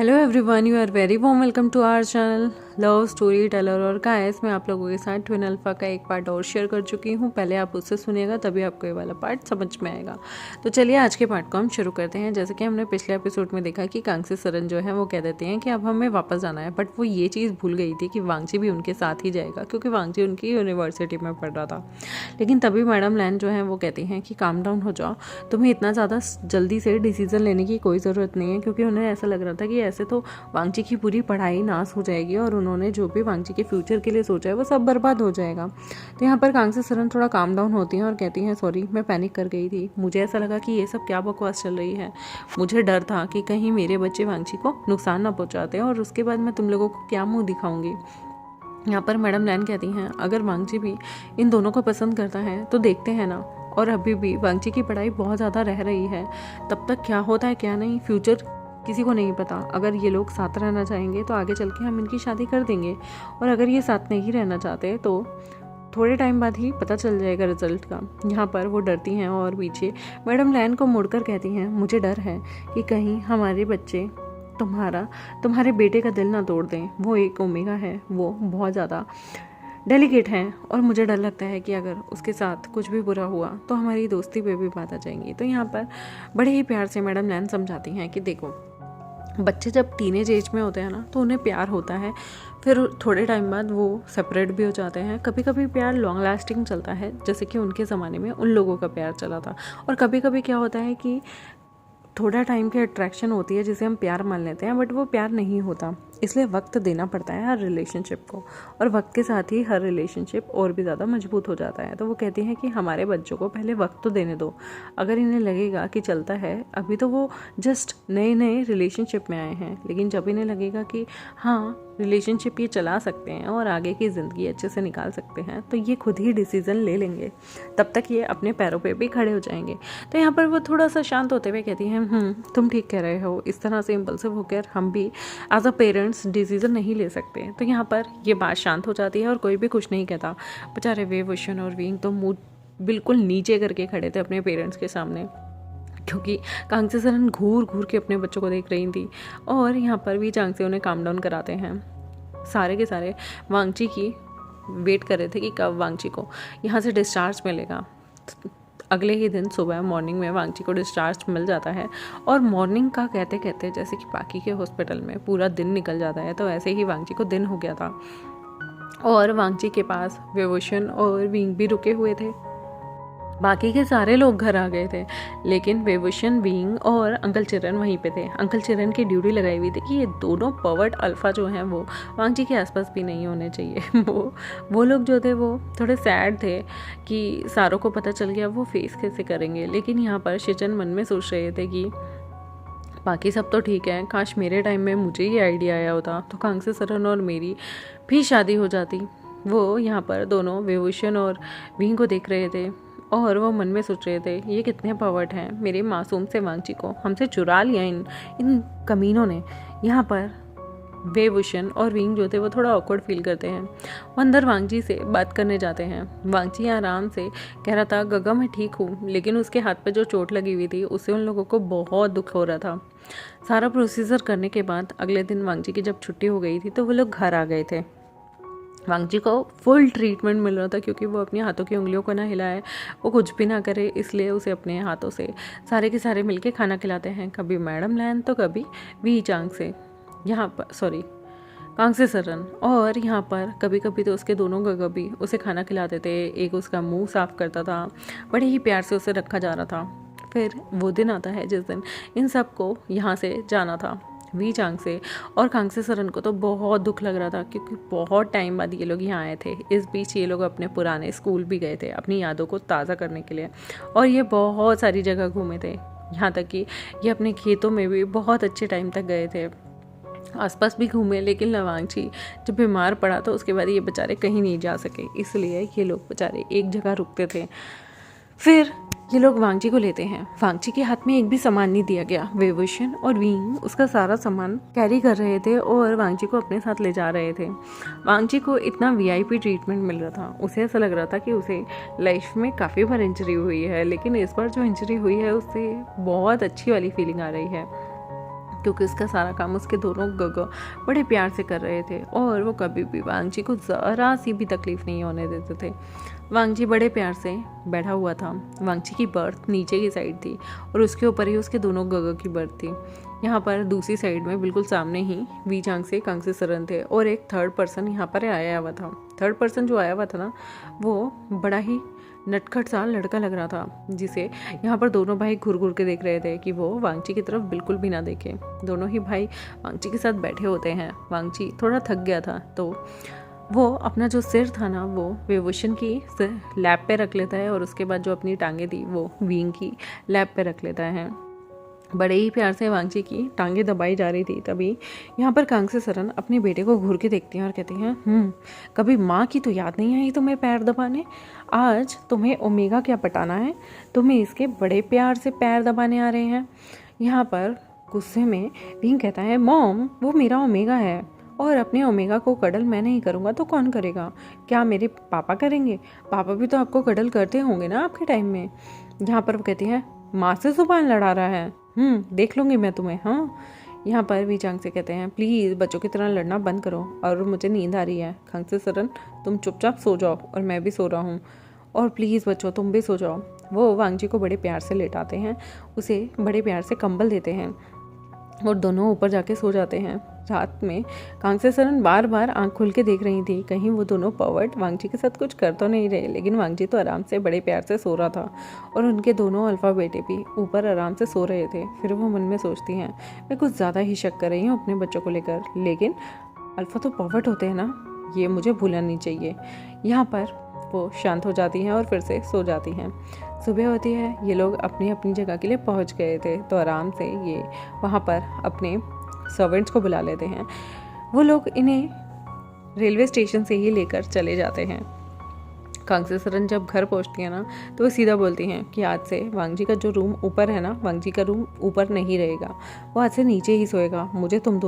Hello everyone, you are very warm welcome to our channel love story teller. और guys, मैं आप लोगों के साथ ट्विन अल्फा का एक पार्ट और शेयर कर चुकी हूँ। पहले आप उससे सुनिएगा, तभी आपको ये वाला पार्ट समझ में आएगा। तो चलिए आज के पार्ट को हम शुरू करते हैं। जैसे कि हमने पिछले एपिसोड में देखा कि कांग्सी सरन जो है वो कह देते हैं कि अब हमें वापस जाना है, बट वो ये चीज़ भूल गई थी कि वांगची भी उनके साथ ही जाएगा, क्योंकि वांगची उनकी यूनिवर्सिटी में पढ़ रहा था। लेकिन तभी मैडम लैन जो है वो कहती हैं कि काम डाउन हो जाओ, तुम्हें इतना ज़्यादा जल्दी से डिसीजन लेने की कोई ज़रूरत नहीं है, क्योंकि उन्हें ऐसा लग रहा था कि ऐसे तो वांगची की पूरी पढ़ाई नाश हो जाएगी और उन्होंने जो भी वांगची के फ्यूचर के लिए सोचा है वो सब बर्बाद हो जाएगा। तो यहाँ पर कांग्सी सरन थोड़ा काम डाउन होती हैं और कहती हैं, सॉरी मैं पैनिक कर गई थी, मुझे ऐसा लगा कि ये सब क्या बकवास चल रही है। मुझे डर था कि कहीं मेरे बच्चे वांगची को नुकसान ना पहुँचाते हैं और उसके बाद मैं तुम लोगों को क्या मुँह दिखाऊंगी। यहाँ पर मैडम लैन कहती हैं, अगर वांगची भी इन दोनों को पसंद करता है तो देखते हैं ना। और अभी भी वांगची की पढ़ाई बहुत ज़्यादा रह रही है, तब तक क्या होता है क्या नहीं, फ्यूचर किसी को नहीं पता। अगर ये लोग साथ रहना चाहेंगे तो आगे चल के हम इनकी शादी कर देंगे, और अगर ये साथ नहीं रहना चाहते तो थोड़े टाइम बाद ही पता चल जाएगा रिजल्ट का। यहाँ पर वो डरती हैं और पीछे मैडम लैन को मुड़कर कहती हैं, मुझे डर है कि कहीं हमारे बच्चे तुम्हारे बेटे का दिल ना तोड़ दें। वो एक ओमेगा है, वो बहुत ज़्यादा डेलिकेट हैं, और मुझे डर लगता है कि अगर उसके साथ कुछ भी बुरा हुआ तो हमारी दोस्ती पे भी बात आ जाएंगी। तो यहाँ पर बड़े ही प्यार से मैडम लैन समझाती हैं कि देखो, बच्चे जब टीनेज एज में होते हैं ना तो उन्हें प्यार होता है, फिर थोड़े टाइम बाद वो सेपरेट भी हो जाते हैं। कभी कभी प्यार लॉन्ग लास्टिंग चलता है, जैसे कि उनके ज़माने में उन लोगों का प्यार चला था। और कभी कभी क्या होता है कि थोड़ा टाइम की अट्रैक्शन होती है जिसे हम प्यार मान लेते हैं, बट वो प्यार नहीं होता। इसलिए वक्त देना पड़ता है हर रिलेशनशिप को, और वक्त के साथ ही हर रिलेशनशिप और भी ज़्यादा मजबूत हो जाता है। तो वो कहती हैं कि हमारे बच्चों को पहले वक्त तो देने दो। अगर इन्हें लगेगा कि चलता है, अभी तो वो जस्ट नए नए रिलेशनशिप में आए हैं, लेकिन जब इन्हें लगेगा कि हाँ रिलेशनशिप ये चला सकते हैं और आगे की ज़िंदगी अच्छे से निकाल सकते हैं, तो ये खुद ही डिसीज़न ले लेंगे। तब तक ये अपने पैरों पे भी खड़े हो जाएंगे। तो यहाँ पर वो थोड़ा सा शांत होते हुए कहती हैं, तुम ठीक कह रहे हो, इस तरह से इम्पल्सिव होकर हम भी एज अ पेरेंट्स डिसीज़न नहीं ले सकते। तो यहाँ पर ये बात शांत हो जाती है और कोई भी कुछ नहीं कहता। बेचारे वेवोशन और विंग तो मुँह बिल्कुल नीचे करके खड़े थे अपने पेरेंट्स के सामने, क्योंकि कांग्सी सरन घूर घूर के अपने बच्चों को देख रही थी। और यहाँ पर भी चांगसे उन्हें काम डाउन कराते हैं। सारे के सारे वांगची की वेट कर रहे थे कि कब वांगची को यहाँ से डिस्चार्ज मिलेगा। अगले ही दिन सुबह मॉर्निंग में वांगची को डिस्चार्ज मिल जाता है, और मॉर्निंग का कहते कहते जैसे कि बाकी के हॉस्पिटल में पूरा दिन निकल जाता है, तो ऐसे ही वांगची को दिन हो गया था। और वांगची के पास वेवोशन और विंग भी रुके हुए थे। बाकी के सारे लोग घर आ गए थे, लेकिन वेवोशन, विंग और अंकल चिरन वहीं पे थे। अंकल चिरन की ड्यूटी लगाई हुई थी कि ये दोनों पर्वर्ट अल्फा जो हैं वो वांगची के आसपास भी नहीं होने चाहिए। वो लोग जो थे वो थोड़े सैड थे कि सारों को पता चल गया, वो फेस कैसे करेंगे। लेकिन यहाँ पर शिचन मन में सोच रहे थे कि बाकी सब तो ठीक है, काश मेरे टाइम में मुझे ये आइडिया आया होता तो कांग्सी सरन और मेरी भी शादी हो जाती। वो यहाँ पर दोनों वेवोशन और विंग को देख रहे थे और वो मन में सोच रहे थे, ये कितने पावर्ट हैं, मेरे मासूम से वांगची को हमसे चुरा लिया इन कमीनों ने। यहाँ पर वेवोशन और विंग जो थे वो थोड़ा ऑकवर्ड फील करते हैं। वो अंदर वांगची से बात करने जाते हैं। वांगची आराम से कह रहा था, गगा मैं ठीक हूँ, लेकिन उसके हाथ पे जो चोट लगी हुई थी उससे उन लोगों को बहुत दुख हो रहा था। सारा प्रोसीजर करने के बाद अगले दिन वांगची की जब छुट्टी हो गई थी तो वो लोग घर आ गए थे। वांगची को फुल ट्रीटमेंट मिल रहा था, क्योंकि वो अपने हाथों की उंगलियों को ना हिलाए, वो कुछ भी ना करे, इसलिए उसे अपने हाथों से सारे के सारे मिलके खाना खिलाते हैं। कभी मैडम लैन तो कभी वी चांग से यहाँ पर कांग्सी सरन। और यहाँ पर कभी कभी तो उसके दोनों गगा भी उसे खाना खिलाते थे। एक उसका मुंह साफ करता था, बड़े ही प्यार से उसे रखा जा रहा था। फिर वो दिन आता है जिस दिन इन सबको यहाँ से जाना था, वी चांग से। और कांग्सी सरन को तो बहुत दुख लग रहा था, क्योंकि बहुत टाइम बाद ये लोग यहाँ आए थे। इस बीच ये लोग अपने पुराने स्कूल भी गए थे अपनी यादों को ताज़ा करने के लिए, और ये बहुत सारी जगह घूमे थे। यहाँ तक कि ये अपने खेतों में भी बहुत अच्छे टाइम तक गए थे, आसपास भी घूमे। लेकिन वांगची जब बीमार पड़ा तो उसके बाद ये बेचारे कहीं नहीं जा सके, इसलिए ये लोग बेचारे एक जगह रुकते थे। फिर ये लोग वांगची को लेते हैं। वांगची के हाथ में एक भी सामान नहीं दिया गया। वेवोशन और विंग उसका सारा सामान कैरी कर रहे थे और वांगची को अपने साथ ले जा रहे थे। वांगची को इतना वीआईपी ट्रीटमेंट मिल रहा था, उसे ऐसा लग रहा था कि उसे लाइफ में काफ़ी बार इंजरी हुई है, लेकिन इस बार जो इंजरी हुई है उससे बहुत अच्छी वाली फीलिंग आ रही है। क्योंकि उसका सारा काम उसके दोनों गग बड़े प्यार से कर रहे थे और वो कभी भी वांगची को ज़रा सी भी तकलीफ़ नहीं होने देते थे। वांगची बड़े प्यार से बैठा हुआ था। वांगची की बर्थ नीचे की साइड थी और उसके ऊपर ही उसके दोनों गग की बर्थ थी। यहाँ पर दूसरी साइड में बिल्कुल सामने ही वी चांगसे कांगसे सरन थे और एक थर्ड पर्सन यहाँ पर आया हुआ था। थर्ड पर्सन जो आया हुआ था ना, वो बड़ा ही नटखट सा लड़का लग रहा था, जिसे यहाँ पर दोनों भाई घूर घूर के देख रहे थे कि वो वांगची की तरफ बिल्कुल भी ना देखे। दोनों ही भाई वांगची के साथ बैठे होते हैं। वांगची थोड़ा थक गया था तो वो अपना जो सिर था ना वो वेवुशन की लैब पे रख लेता है और उसके बाद जो अपनी टांगे थी वो विंग की लैब पे रख लेता है। बड़े ही प्यार से वांगची की टांगे दबाई जा रही थी। तभी यहाँ पर कांगसे सरन अपने बेटे को घूर के देखती हैं और कहती हैं, कभी माँ की तो याद नहीं आई तुम्हें पैर दबाने। आज तुम्हें ओमेगा क्या पटाना है, तुम्हें इसके बड़े प्यार से पैर दबाने आ रहे हैं। यहाँ पर गुस्से में विंग कहता है, मॉम वो मेरा ओमेगा है और अपने ओमेगा को कडल मैं नहीं करूँगा तो कौन करेगा? क्या मेरे पापा करेंगे? पापा भी तो आपको कडल करते होंगे ना आपके टाइम में। यहाँ पर वो कहती हैं, माँ से जुबान लड़ा रहा है, देख लूँगी मैं तुम्हें। हाँ, यहाँ पर वी चांग से कहते हैं, प्लीज़ बच्चों की तरह लड़ना बंद करो और मुझे नींद आ रही है। कांगसे सरन तुम चुपचाप सो जाओ और मैं भी सो रहा हूँ, और प्लीज़ बच्चों तुम भी सो जाओ। वो वांगची को बड़े प्यार से लेटाते हैं, उसे बड़े प्यार से कंबल देते हैं और दोनों ऊपर जाके सो जाते हैं। रात में कांगसे सरन बार बार आंख खोल के देख रही थी कहीं वो दोनों पर्वट वांगची के साथ कुछ कर तो नहीं रहे, लेकिन वांगची तो आराम से बड़े प्यार से सो रहा था और उनके दोनों अल्फा बेटे भी ऊपर आराम से सो रहे थे। फिर वो मन में सोचती हैं, मैं कुछ ज़्यादा ही शक कर रही हूँ अपने बच्चों को लेकर, लेकिन अल्फा तो पर्वट होते हैं ना, ये मुझे भूलना नहीं चाहिए। यहाँ पर वो शांत हो जाती हैं और फिर से सो जाती हैं। सुबह होती है, ये लोग अपनी अपनी जगह के लिए पहुंच गए थे तो आराम से ये वहाँ पर अपने सर्वेंट्स को बुला लेते हैं। वो लोग इन्हें रेलवे स्टेशन से ही लेकर चले जाते हैं। कांगसे सरन जब घर पहुंचती है ना तो वो सीधा बोलती हैं कि आज से वांगजी का जो रूम ऊपर है ना, वांगजी का रूम ऊपर नहीं रहेगा, वो आज से नीचे ही सोएगा। मुझे तुम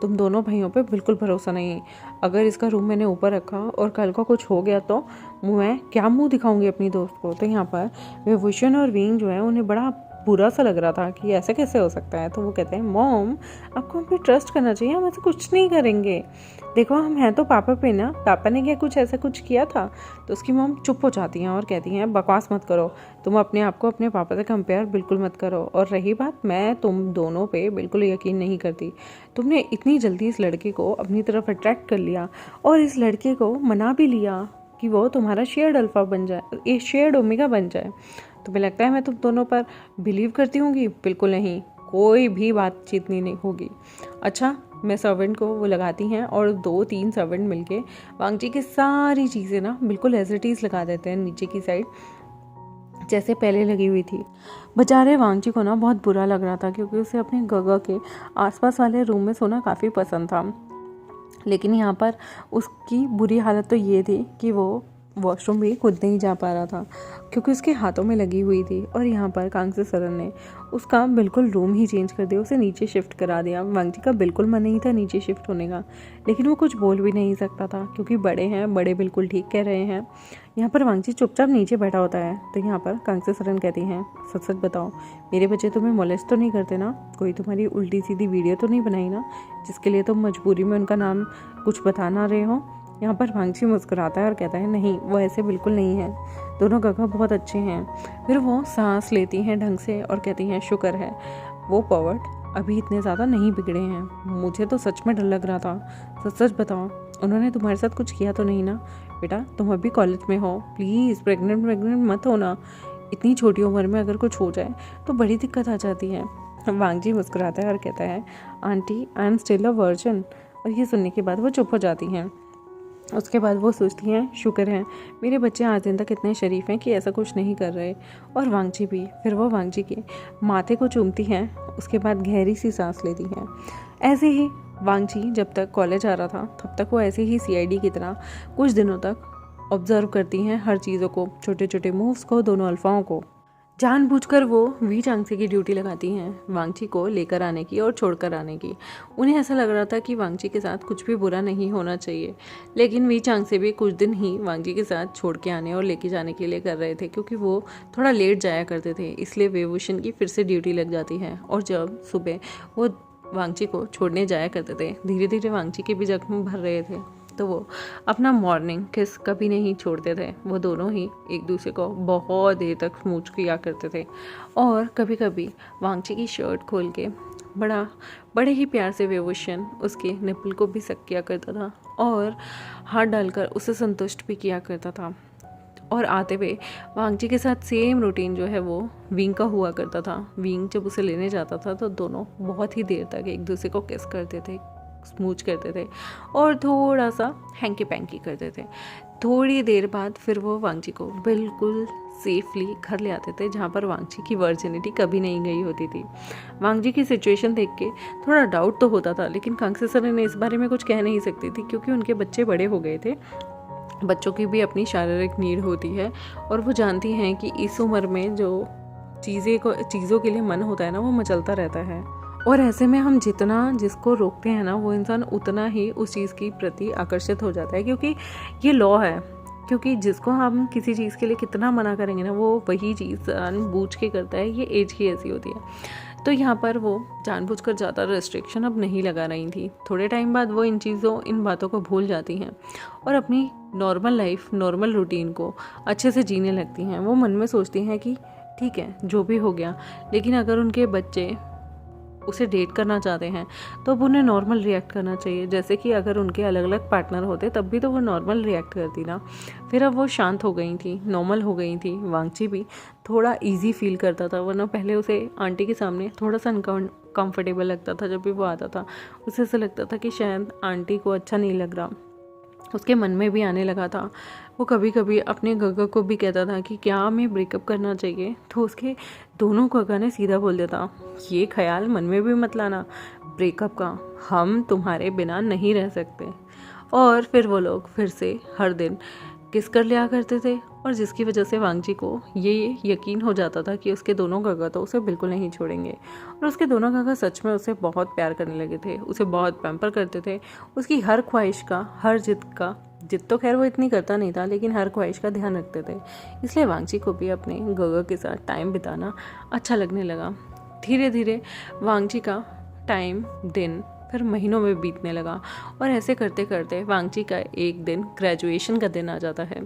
दोनों भाइयों पे बिल्कुल भरोसा नहीं। अगर इसका रूम मैंने ऊपर रखा और कल को कुछ हो गया तो मैं क्या मुंह दिखाऊंगी अपनी दोस्त को। तो यहाँ पर वेवुशन और विंग जो है उन्हें बड़ा बुरा सा लग रहा था कि ऐसे कैसे हो सकता है। तो वो कहते हैं, मॉम आपको हम पे ट्रस्ट करना चाहिए, हम ऐसे कुछ नहीं करेंगे। देखो हम हैं तो पापा पे ना, पापा ने क्या कुछ ऐसा कुछ किया था? तो उसकी मॉम चुप हो जाती हैं और कहती हैं, बकवास मत करो, तुम अपने आप को अपने पापा से कंपेयर बिल्कुल मत करो। और रही बात, मैं तुम दोनों पे बिल्कुल यकीन नहीं करती। तुमने इतनी जल्दी इस लड़के को अपनी तरफ अट्रैक्ट कर लिया और इस लड़के को मना भी लिया कि वो तुम्हारा शेयर्ड अल्फा बन जाए, ये शेयर्ड ओमेगा बन जाए। तुम्हें लगता है मैं तुम दोनों पर बिलीव करती होंगी? बिल्कुल नहीं, कोई भी बातचीत नहीं होगी। अच्छा, मैं सर्वेंट को वो लगाती हैं और 2-3 सर्वेंट मिलके वांगची की सारी चीज़ें ना बिल्कुल एज इट इज़ लगा देते हैं नीचे की साइड, जैसे पहले लगी हुई थी। बेचारे वांगची को ना बहुत बुरा लग रहा था क्योंकि उसे अपने गगा के आसपास वाले रूम में सोना काफ़ी पसंद था, लेकिन यहाँ पर उसकी बुरी हालत तो ये थी कि वो वॉशरूम भी खुद नहीं जा पा रहा था क्योंकि उसके हाथों में लगी हुई थी। और यहाँ पर कांगसे सरन ने उसका बिल्कुल रूम ही चेंज कर दिया, उसे नीचे शिफ्ट करा दिया। वांगची का बिल्कुल मन नहीं था नीचे शिफ्ट होने का, लेकिन वो कुछ बोल भी नहीं सकता था क्योंकि बड़े हैं, बड़े बिल्कुल ठीक कह रहे हैं। यहाँ पर वांगची चुपचाप नीचे बैठा होता है। तो यहाँ पर कांगसे सरन कहती हैं, सच सच बताओ, मेरे बच्चे तुम्हें मोलेस्ट तो नहीं करते ना? कोई तुम्हारी उल्टी सीधी वीडियो तो नहीं बनाई ना, जिसके लिए तुम मजबूरी में उनका नाम कुछ बता ना रहे हो? यहाँ पर वांगची मुस्कुराता है और कहता है, नहीं, वो ऐसे बिल्कुल नहीं है, दोनों गगा बहुत अच्छे हैं। फिर वो सांस लेती हैं ढंग से और कहती हैं, शुक्र है वो पर्वट अभी इतने ज़्यादा नहीं बिगड़े हैं। मुझे तो सच में डर लग रहा था। सच सच बताओ, उन्होंने तुम्हारे साथ कुछ किया तो नहीं ना? बेटा तुम अभी कॉलेज में हो, प्लीज़ प्रेग्नेंट मत होना। इतनी छोटी उम्र में अगर कुछ हो जाए तो बड़ी दिक्कत आ जाती है। वांगची मुस्कुराता है और कहता है, aunty I am still a virgin. और ये सुनने के बाद वो चुप हो जाती हैं। उसके बाद वो सोचती हैं, शुक्र है मेरे बच्चे आज दिन तक इतने शरीफ हैं कि ऐसा कुछ नहीं कर रहे। और वांगची भी। फिर वो वांगची के माथे को चूमती हैं, उसके बाद गहरी सी सांस लेती हैं। ऐसे ही वांगची जब तक कॉलेज आ रहा था तब तक वो ऐसे ही सीआईडी की तरह कुछ दिनों तक ऑब्जर्व करती हैं हर चीज़ों को, छोटे छोटे मूव्स को, दोनों अल्फाओं को। जानबूझकर वो वी चांगसे की ड्यूटी लगाती हैं वांगची को लेकर आने की और छोड़कर आने की। उन्हें ऐसा लग रहा था कि वांगची के साथ कुछ भी बुरा नहीं होना चाहिए, लेकिन वी चांगसे भी कुछ दिन ही वांगची के साथ छोड़ के आने और लेके जाने के लिए कर रहे थे क्योंकि वो थोड़ा लेट जाया करते थे, इसलिए वेवुशन की फिर से ड्यूटी लग जाती है। और जब सुबह वो वांगची को छोड़ने जाया करते थे। धीरे धीरे वांगची के भी जख्म भर रहे थे, तो वो अपना मॉर्निंग किस कभी नहीं छोड़ते थे। वो दोनों ही एक दूसरे को बहुत देर तक स्मूच किया करते थे और कभी कभी वांगची की शर्ट खोल के बड़े ही प्यार से वेवोशन उसके निपल को भी सक किया करता था और हाथ डालकर उसे संतुष्ट भी किया करता था। और आते हुए वांगची के साथ सेम रूटीन जो है वो विंग का हुआ करता था। विंग जब उसे लेने जाता था तो दोनों बहुत ही देर तक एक दूसरे को किस करते थे, स्मूच करते थे और थोड़ा सा हैंकी पैंकी करते थे। थोड़ी देर बाद फिर वो वांगची को बिल्कुल सेफली घर ले आते थे, जहाँ पर वांगची की वर्जिनिटी कभी नहीं गई होती थी। वांगची की सिचुएशन देख के थोड़ा डाउट तो होता था, लेकिन कांग्से सर ने इस बारे में कुछ कह नहीं सकती थी क्योंकि उनके बच्चे बड़े हो गए थे। बच्चों की भी अपनी शारीरिक नीड होती है और वो जानती हैं कि इस उम्र में जो चीज़ों के लिए मन होता है ना, वो मचलता रहता है। और ऐसे में हम जितना जिसको रोकते हैं ना, वो इंसान उतना ही उस चीज़ की प्रति आकर्षित हो जाता है, क्योंकि ये लॉ है। क्योंकि जिसको हम किसी चीज़ के लिए कितना मना करेंगे ना, वो वही चीज़ जानबूझ के करता है। ये एज की ऐसी होती है। तो यहाँ पर वो जानबूझकर ज़्यादा रेस्ट्रिक्शन अब नहीं लगा रही थी। थोड़े टाइम बाद वो इन बातों को भूल जाती हैं और अपनी नॉर्मल लाइफ, नॉर्मल रूटीन को अच्छे से जीने लगती हैं। वो मन में सोचती हैं कि ठीक है, जो भी हो गया, लेकिन अगर उनके बच्चे उसे डेट करना चाहते हैं तो अब उन्हें नॉर्मल रिएक्ट करना चाहिए। जैसे कि अगर उनके अलग अलग पार्टनर होते तब भी तो वो नॉर्मल रिएक्ट करती ना। फिर अब वो शांत हो गई थी, नॉर्मल हो गई थी। वांगची भी थोड़ा इजी फील करता था, वरना पहले उसे आंटी के सामने थोड़ा सा अनकम्फर्टेबल लगता था। जब भी वो आता था उसे ऐसा लगता था कि शायद आंटी को अच्छा नहीं लग रहा। उसके मन में भी आने लगा था। वो कभी कभी अपने गगा को भी कहता था कि क्या हमें ब्रेकअप करना चाहिए, तो उसके दोनों गगा ने सीधा बोल देता, ये ख्याल मन में भी मत लाना ब्रेकअप का, हम तुम्हारे बिना नहीं रह सकते। और फिर वो लोग फिर से हर दिन किस कर लिया करते थे, और जिसकी वजह से वांगची को ये यकीन हो जाता था कि उसके दोनों गगा तो उसे बिल्कुल नहीं छोड़ेंगे। और उसके दोनों गगा सच में उसे बहुत प्यार करने लगे थे, उसे बहुत पैम्पर करते थे। उसकी हर ख्वाहिश का, हर जिद तो खैर वो इतनी करता नहीं था, लेकिन हर ख्वाहिश का ध्यान रखते थे। इसलिए वांगची को भी अपने गगा के साथ टाइम बिताना अच्छा लगने लगा। धीरे धीरे वांगची का टाइम दिन फिर महीनों में बीतने लगा और ऐसे करते करते वांगची का एक दिन ग्रेजुएशन का दिन आ जाता है।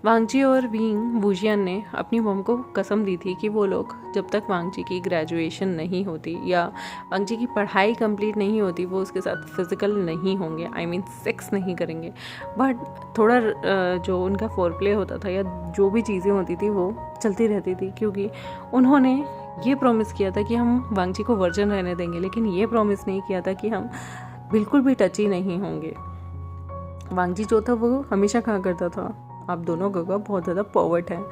वांगची और विंग वूजियान ने अपनी मॉम को कसम दी थी कि वो लोग जब तक वांगची की ग्रेजुएशन नहीं होती या वांगची की पढ़ाई कंप्लीट नहीं होती, वो उसके साथ फिजिकल नहीं होंगे, आई मीन सेक्स नहीं करेंगे। बट थोड़ा जो उनका फोरप्ले होता था या जो भी चीज़ें होती थी वो चलती रहती थी, क्योंकि उन्होंने ये प्रॉमिस किया था कि हम वांगची को वर्जन रहने देंगे, लेकिन ये प्रॉमिस नहीं किया था कि हम बिल्कुल भी टची नहीं होंगे। वांगची जो था वो हमेशा कहा करता था, आप दोनों गगा बहुत ज़्यादा पॉवर्ट हैं,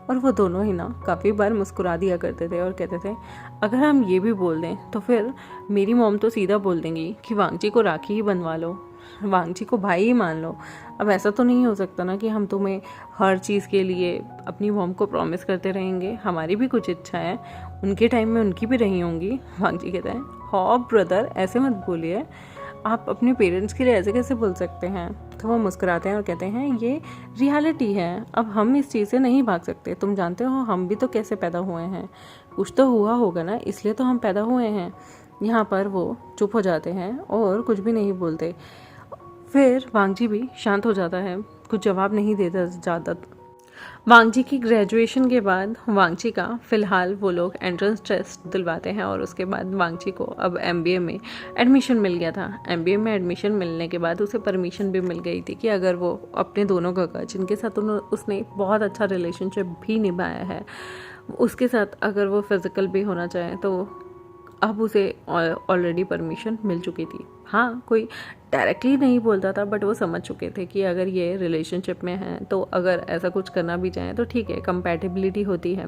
और वो दोनों ही ना काफ़ी बार मुस्कुरा दिया करते थे और कहते थे अगर हम ये भी बोल दें तो फिर मेरी मॉम तो सीधा बोल देंगी कि वांगची को राखी ही बनवा लो, वांगची को भाई ही मान लो। अब ऐसा तो नहीं हो सकता ना कि हम तुम्हें हर चीज़ के लिए अपनी मॉम को प्रॉमिस करते रहेंगे, हमारी भी कुछ इच्छा है, उनके टाइम में उनकी भी रही होंगी। वांगची कहता है हाँ ब्रदर, ऐसे मत बोलिए, आप अपने पेरेंट्स के लिए ऐसे कैसे बोल सकते हैं। तो वो मुस्कुराते हैं और कहते हैं ये रियलिटी है, अब हम इस चीज़ से नहीं भाग सकते। तुम जानते हो हम भी तो कैसे पैदा हुए हैं, कुछ तो हुआ होगा ना, इसलिए तो हम पैदा हुए हैं। यहाँ पर वो चुप हो जाते हैं और कुछ भी नहीं बोलते। फिर वांगची भी शांत हो जाता है, कुछ जवाब नहीं देता ज़्यादा। वांगची की ग्रेजुएशन के बाद वांगची का फ़िलहाल वो लोग एंट्रेंस टेस्ट दिलवाते हैं और उसके बाद वांगची को अब MBA में एडमिशन मिल गया था। MBA में एडमिशन मिलने के बाद उसे परमिशन भी मिल गई थी कि अगर वो अपने दोनों गगा, जिनके साथ उसने बहुत अच्छा रिलेशनशिप भी निभाया है, उसके साथ अगर वो फिज़िकल भी होना चाहे तो अब उसे ऑलरेडी परमिशन मिल चुकी थी। हाँ, कोई डायरेक्टली नहीं बोलता था, बट वो समझ चुके थे कि अगर ये रिलेशनशिप में है तो अगर ऐसा कुछ करना भी चाहें तो ठीक है, कंपैटिबिलिटी होती है।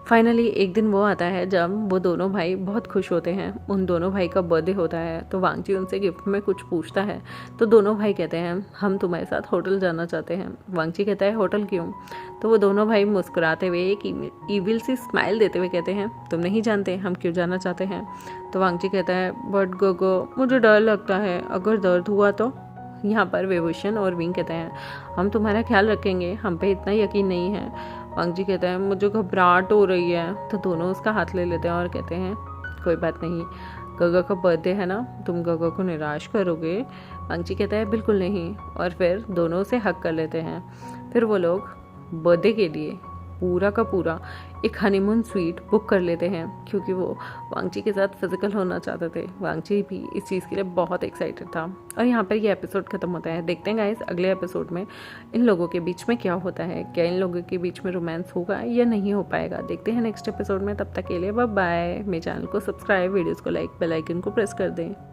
फाइनली एक दिन वो आता है जब वो दोनों भाई बहुत खुश होते हैं। उन दोनों भाई का बर्थडे होता है, तो वांगची उनसे गिफ्ट में कुछ पूछता है, तो दोनों भाई कहते हैं हम तुम्हारे साथ होटल जाना चाहते हैं। वांगची कहता है होटल क्यों? तो वो दोनों भाई मुस्कुराते हुए एक ईविल सी स्माइल देते हुए कहते हैं तुम नहीं जानते हम क्यों जाना चाहते हैं? तो वांगची कहता है बट गोगो, मुझे डर लगता है, अगर दर्द हुआ तो? यहाँ पर विभूषण और विंग कहते हैं हम तुम्हारा ख्याल रखेंगे, हम पे इतना यकीन नहीं है। वांगची कहता है मुझे घबराहट हो रही है। तो दोनों उसका हाथ ले लेते हैं और कहते हैं कोई बात नहीं, गगा का बर्थडे है ना, तुम गगा को निराश करोगे? वांगची कहता है बिल्कुल नहीं, और फिर दोनों से हक कर लेते हैं। फिर वो लोग बर्थडे के लिए पूरा का पूरा एक हनीमून स्वीट बुक कर लेते हैं, क्योंकि वो वांगची के साथ फिजिकल होना चाहते थे। वांगची भी इस चीज़ के लिए बहुत एक्साइटेड था। और यहाँ पर ये एपिसोड खत्म होता है। देखते हैं गाइस अगले एपिसोड में इन लोगों के बीच में क्या होता है, क्या इन लोगों के बीच में रोमांस होगा या नहीं हो पाएगा। देखते हैं नेक्स्ट एपिसोड में। तब तक के लिए बाय बाय। मेरे चैनल को सब्सक्राइब, वीडियोज़ को लाइक, बेल आइकन को प्रेस कर दें।